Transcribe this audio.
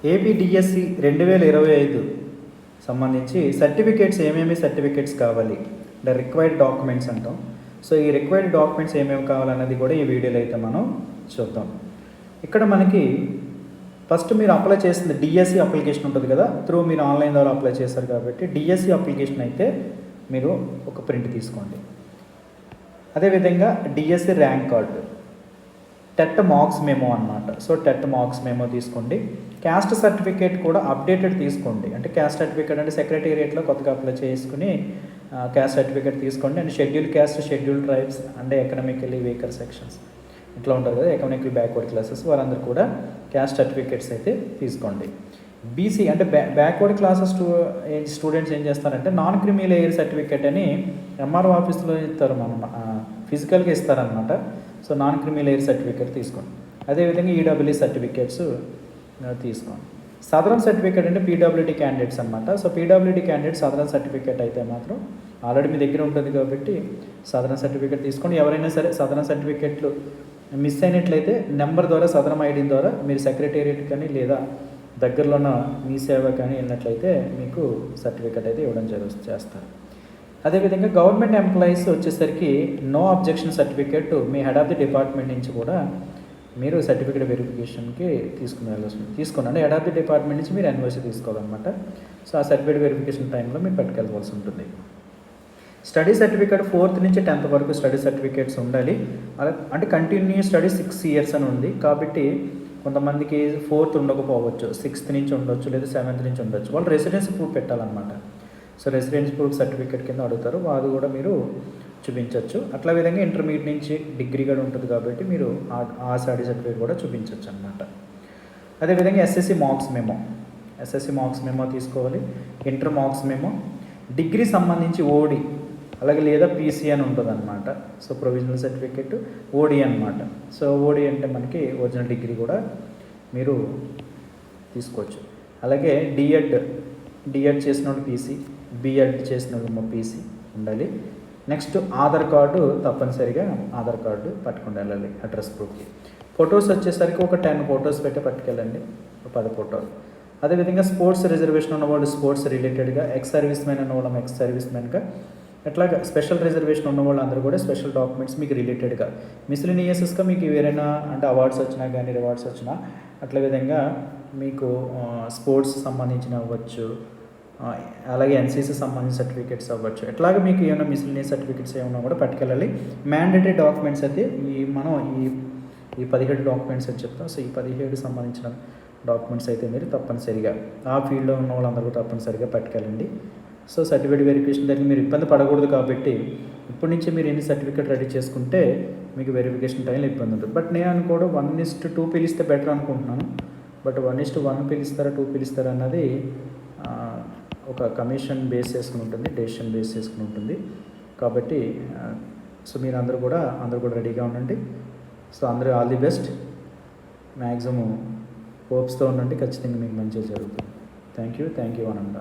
AP DSC 2025 సంబంధించి certificates ఏమేమి certificates కావాలి అంటే రిక్వైర్డ్ డాక్యుమెంట్స్ అంటాం. సో ఈ రిక్వైర్డ్ డాక్యుమెంట్స్ ఏమేమి కావాలన్నది కూడా ఈ వీడియోలో అయితే మనం చూద్దాం. ఇక్కడ మనకి ఫస్ట్ మీరు అప్లై చేసింది డిఎస్సి అప్లికేషన్ ఉంటుంది కదా, మీరు ఆన్లైన్ ద్వారా అప్లై చేశారు కాబట్టి డిఎస్సి అప్లికేషన్ అయితే మీరు ఒక ప్రింట్ తీసుకోండి. అదేవిధంగా DSC rank card, TET marks memo అనమాట. సో టెట్ మార్క్స్ మెమో తీసుకోండి. క్యాస్ట్ సర్టిఫికేట్ కూడా అప్డేటెడ్ తీసుకోండి. అంటే క్యాస్ట్ సర్టిఫికేట్ అంటే సెక్రటేరియట్లో కొత్తగా అప్లై చేసుకుని క్యాస్ట్ సర్టిఫికేట్ తీసుకోండి. And schedule caste, schedule tribes and economically weaker sections ఇట్లా ఉంటుంది కదా, ఎకనామికల్ బ్యాక్వర్డ్ క్లాసెస్ వారందరూ కూడా క్యాస్ట్ సర్టిఫికేట్స్ అయితే తీసుకోండి. బీసీ అంటే బ్యాక్వర్డ్ క్లాసెస్ స్టూడెంట్స్ ఏం చేస్తారంటే నాన్ క్రిమీ లేయర్ సర్టిఫికేట్ అని ఎంఆర్ఓ ఆఫీస్లో ఇస్తారు, మనం ఫిజికల్గా ఇస్తారనమాట. So non creamy layer certificate తీసుకోండి. అదేవిధంగా ఈడబ్ల్యూ సర్టిఫికేట్స్ తీసుకోండి. సదరన్ సర్టిఫికేట్ అంటే పీడబ్ల్యూడీ క్యాండిడేట్స్ అనమాట. So PWD candidate southern certificate అయితే మాత్రం ఆల్రెడీ మీ దగ్గర ఉంటుంది కాబట్టి సదరన్ సర్టిఫికేట్ తీసుకోండి. ఎవరైనా సరే సదరన్ సర్టిఫికేట్లు మిస్ అయినట్లయితే నెంబర్ ద్వారా సదరన్ ఐడి ద్వారా మీరు సెక్రటేరియట్ కానీ లేదా దగ్గరలో ఉన్న మీ సేవ కానీ వెళ్ళినట్లయితే మీకు సర్టిఫికేట్ అయితే ఇవ్వడం చేస్తారు. అదేవిధంగా గవర్నమెంట్ ఎంప్లాయీస్ వచ్చేసరికి నో అబ్జెక్షన్ సర్టిఫికేట్ మీ హెడ్ ఆఫ్ ది డిపార్ట్మెంట్ నుంచి కూడా మీరు సర్టిఫికేట్ వెరిఫికేషన్కి తీసుకోండి. హెడ్ ఆఫ్ ది డిపార్ట్మెంట్ నుంచి మీరు ఎన్ఓసి తీసుకోవాలన్నమాట. సో ఆ సర్టిఫికేట్ వెరిఫికేషన్ టైంలో మీరు పట్టుకెళ్ళవలసి ఉంటుంది. స్టడీ సర్టిఫికేట్ 4th నుంచి 10th వరకు స్టడీ సర్టిఫికేట్స్ ఉండాలి. అంటే కంటిన్యూస్ స్టడీ 6 years అని ఉంది కాబట్టి కొంతమందికి 4th ఉండకపోవచ్చు, 6th నుంచి ఉండొచ్చు, లేదా 7th నుంచి ఉండొచ్చు. వాళ్ళు రెసిడెన్స్ ప్రూఫ్ పెట్టాలన్నమాట. సో రెసిడెన్స్ ప్రూఫ్ సర్టిఫికేట్ కింద అడుగుతారు, అది కూడా మీరు చూపించవచ్చు. అట్లా విధంగా ఇంటర్మీడియట్ నుంచి డిగ్రీ కూడా ఉంటుంది కాబట్టి మీరు ఆ స్టడీ సర్టిఫికేట్ కూడా చూపించవచ్చు అనమాట. అదేవిధంగా ఎస్ఎస్సి మార్క్స్ మెమో తీసుకోవాలి. ఇంటర్ మార్క్స్ మెమో, డిగ్రీ సంబంధించి ఓడి అలాగే లేదా పీసీ అని ఉంటుంది అనమాట. సో ప్రొవిజనల్ సర్టిఫికేట్ ఓడి అనమాట. సో ఓడి అంటే మనకి ఒరిజినల్ డిగ్రీ కూడా మీరు తీసుకోవచ్చు. అలాగే డిఎడ్ చేసిన వాళ్ళు పీసీ, బిఎడ్ చేసిన వాళ్ళు పీసీ ఉండాలి. నెక్స్ట్ ఆధార్ కార్డు, తప్పనిసరిగా ఆధార్ కార్డు పట్టుకుని వెళ్ళాలి అడ్రస్ ప్రూఫ్కి. ఫొటోస్ వచ్చేసరికి ఒక 10 ఫొటోస్ పెట్టి పట్టుకెళ్ళండి, 10 ఫోటోలు. అదేవిధంగా స్పోర్ట్స్ రిజర్వేషన్ ఉన్నవాళ్ళు స్పోర్ట్స్ రిలేటెడ్గా, ఎక్స్ సర్వీస్ మ్యాన్ ఉన్నవాళ్ళం ఎక్స్ సర్వీస్ మ్యాన్గా, అట్లాగా స్పెషల్ రిజర్వేషన్ ఉన్న వాళ్ళు అందరూ కూడా స్పెషల్ డాక్యుమెంట్స్ మీకు రిలేటెడ్గా. మిస్లినియస్గా మీకు ఏవైనా అంటే అవార్డ్స్ వచ్చినా కానీ రివార్డ్స్ వచ్చినా అట్లా విధంగా మీకు స్పోర్ట్స్ సంబంధించిన అవ్వచ్చు, అలాగే ఎన్సీసీ సంబంధించిన సర్టిఫికేట్స్ అవ్వచ్చు. ఎట్లాగా మీకు ఏమైనా మిస్లినియస్ సర్టిఫికేట్స్ ఏమైనా కూడా పట్టుకెళ్ళాలి. మ్యాండేటరీ డాక్యుమెంట్స్ అయితే మనం ఈ 17 డాక్యుమెంట్స్ అని చెప్తాం. సో ఈ 17 సంబంధించిన డాక్యుమెంట్స్ అయితే మీరు తప్పనిసరిగా ఆ ఫీల్డ్లో ఉన్న వాళ్ళందరూ తప్పనిసరిగా పట్టుకెళ్ళండి. సో సర్టిఫికేట్ వెరిఫికేషన్ దగ్గర మీరు ఇబ్బంది పడకూడదు కాబట్టి ఇప్పటి నుంచి మీరు ఎన్ని సర్టిఫికేట్ రెడీ చేసుకుంటే మీకు వెరిఫికేషన్ టైంలో ఇబ్బంది ఉంటుంది. బట్ నేను అనుకోవడం 1:2 పిలిస్తే బెటర్ అనుకుంటున్నాను. బట్ 1:1 పిలుస్తారా 2 పిలుస్తారా అన్నది ఒక కమిషన్ బేస్ చేసుకుని ఉంటుంది, డెసిషన్ బేస్ చేసుకుని ఉంటుంది. కాబట్టి సో మీరు అందరూ కూడా రెడీగా ఉండండి. సో అందరూ ఆల్ ది బెస్ట్. మ్యాక్సిమం హోప్స్తో ఉండండి, ఖచ్చితంగా మీకు మంచిగా జరుగుతుంది. Thank you అనంట.